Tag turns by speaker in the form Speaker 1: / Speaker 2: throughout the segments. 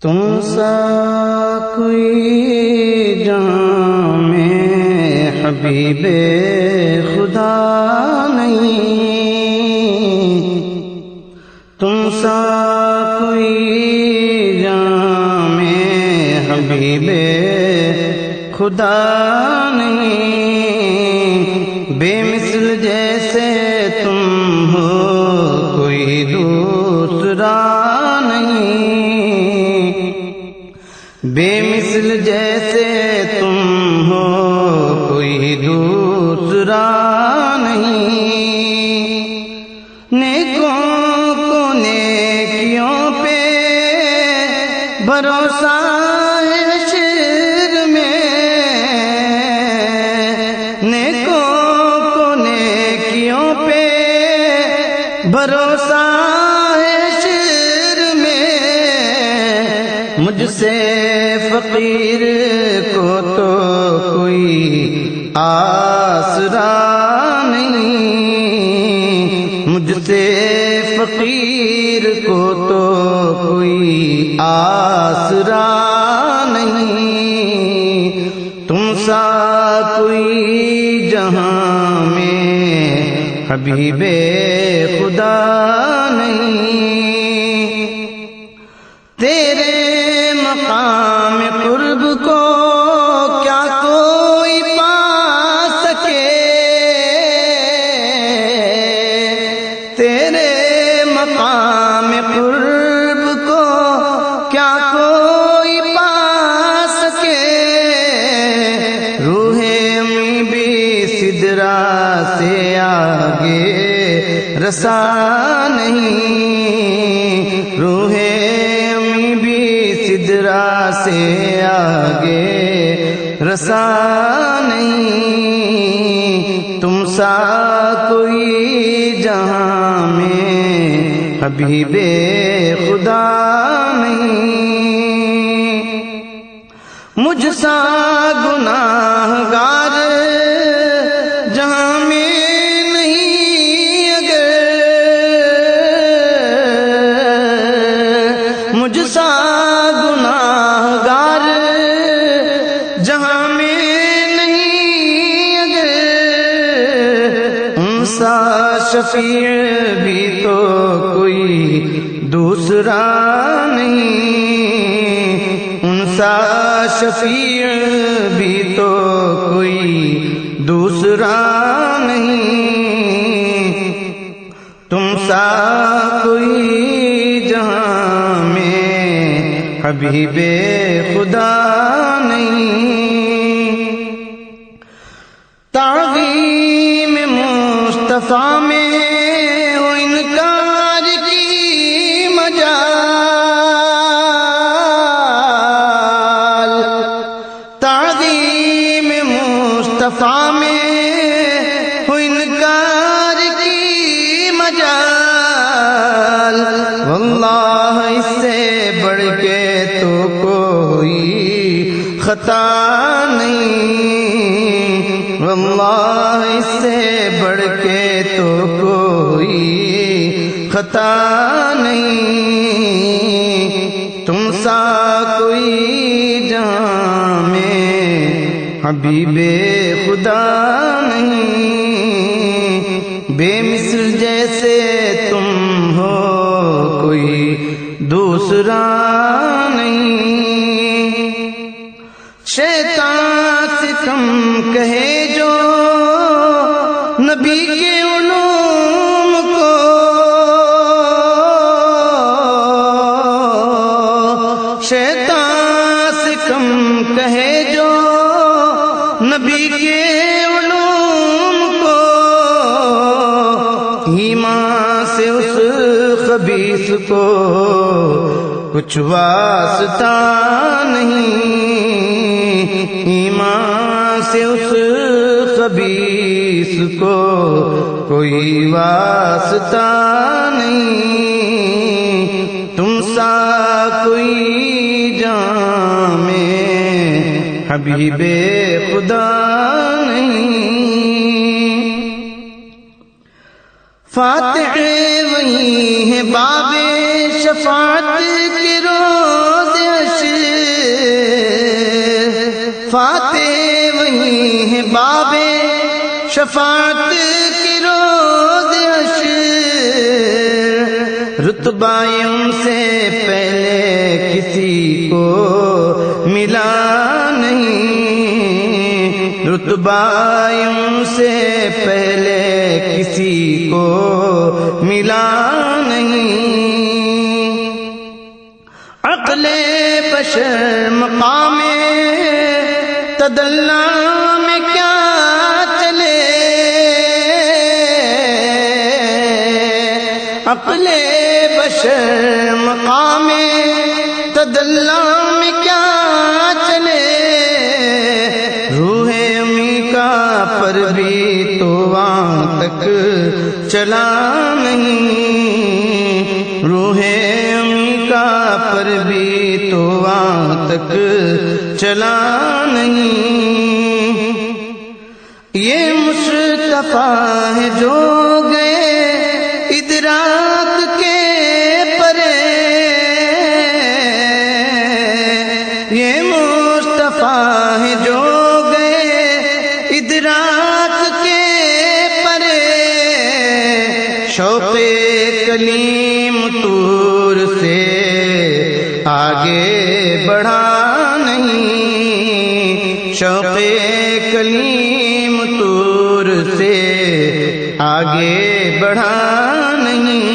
Speaker 1: تم سا کوئی جام حبیب خدا نہیں، تم سا کوئی جام حبیب خدا نہیں، بے مثل جیسے تم ہو کوئی دوسرا نہیں، بے مثل جیسے تم ہو کوئی دوسرا نہیں، نیکوں کو نیکیوں پہ بھروسہ ہے حشر میں، نیکوں کو نیکیوں پہ بھروسہ ہے حشر میں، مجھ سے فقیر کو تو کوئی آسرا نہیں، مجھ سے فقیر کو تو کوئی آسرا نہیں، تم سا کوئی جہاں میں حبیب خدا نہیں، تیرے مقام قرب کو کیا کوئی پا سکے، تیرے مقام قرب کو کیا کوئی پا سکے، روح امی بھی سدرا سے آگے رسا نہیں، روح امی بھی سدرا سے آگے رسا نہیں، تم سا کوئی جہاں میں حبیب خدا نہیں، مجھ سا گناہگار جہاں میں نہیں اگر، مجھ سا گناہگار جہاں میں نہیں اگر، ان سا شفیع بھی تو کوئی دوسرا نہیں، ان سا شفیع بھی تو کوئی دوسرا نہیں، تم سا کوئی جہاں میں حبیب خدا نہیں، تعظیم مصطفیٰ میں ہو انکار کی مجال، تعظیم مصطفیٰ میں ہو انکار کی مجال، واللہ اس سے بڑھ کے تو کوئی خطا نہیں، واللہ اس سے بڑھ کے تو کوئی خطا نہیں، تم سا کوئی جہاں میں حبیب خدا نہیں، بے مثل جیسے تم ہو کوئی دوسرا نہیں، شیطان سے کم کہے جو نبی کے علوم کو، شیطان سے کم کہے جو نبی کے علوم کو، ایمان سے اس خبیث کو کچھ واسطہ نہیں، ایمان سے اس خبیث کو کوئی واسطہ نہیں، تم سا کوئی جہاں میں حبیب خدا نہیں، فاتح وہی ہے باب شفاعت کے روز رتبہ ان سے پہلے کسی کو ملا نہیں، رتبہ ان سے پہلے کسی کو ملا نہیں، عقل بشر مقام تدلی میں کیا چلے، عقل بشر مقام تدلی میں کیا چلے، روح امی کا پر بھی تو وہاں تک چلا نہیں، روح امی کا پر بھی تو وہاں تک چلا نہیں، یہ مصطفیٰ ہے جو گئے ادراک کے پرے، یہ مصطفیٰ ہے جو گئے ادراک کے پرے، شوق کلیم طور سے آگے بڑھا نہیں، شوق کلیم طور سے آگے بڑھا نہیں،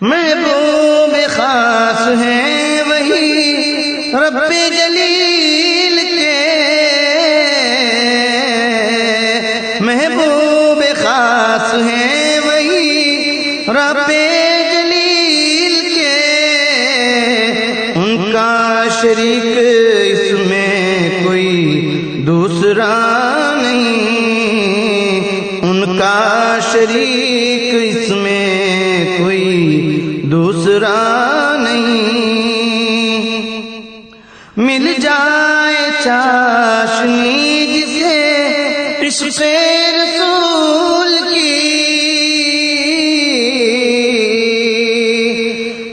Speaker 1: محبوب خاص ہیں وہی رب جلیل کے، محبوب خاص ہیں وہی رب جلیل کے، ان کا شریک اس میں کوئی دوسرا نہیں، ان کا شریک اس میں کوئی دوسرا نہیں، مل جائے چاشنی جسے عشق رسول کی،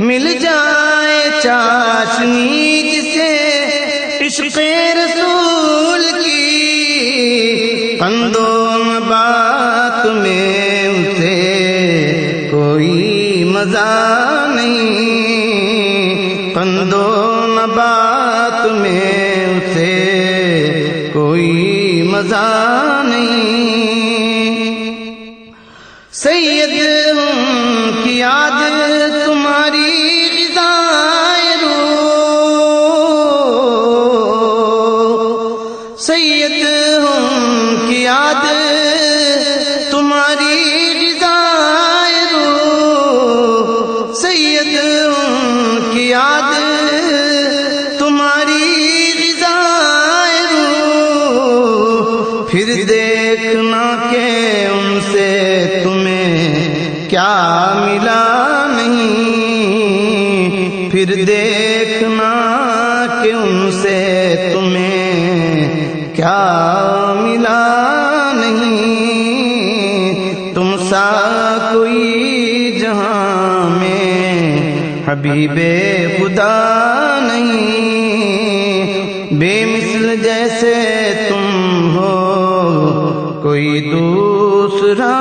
Speaker 1: مل جائے چاشنی جسے عشق رسول کی، قندوم بات میں اسے کوئی مزہ نہیں، قندوم بات میں اسے کوئی مزہ نہیں، سید ہوں کی یاد تمہاری غذائے روح، سید ہوں کی یاد تمہاری غذائے روح، سید ہوں کی یاد تمہاری غذائے روح، پھر دیکھنا کہ ان سے تمہیں کیا ملا نہیں، پھر دیکھنا کہ ان سے تمہیں کیا ملا نہیں، تم سا کوئی جہاں میں حبیب خدا نہیں، بے مثل جیسے تم ہو کوئی دوسرا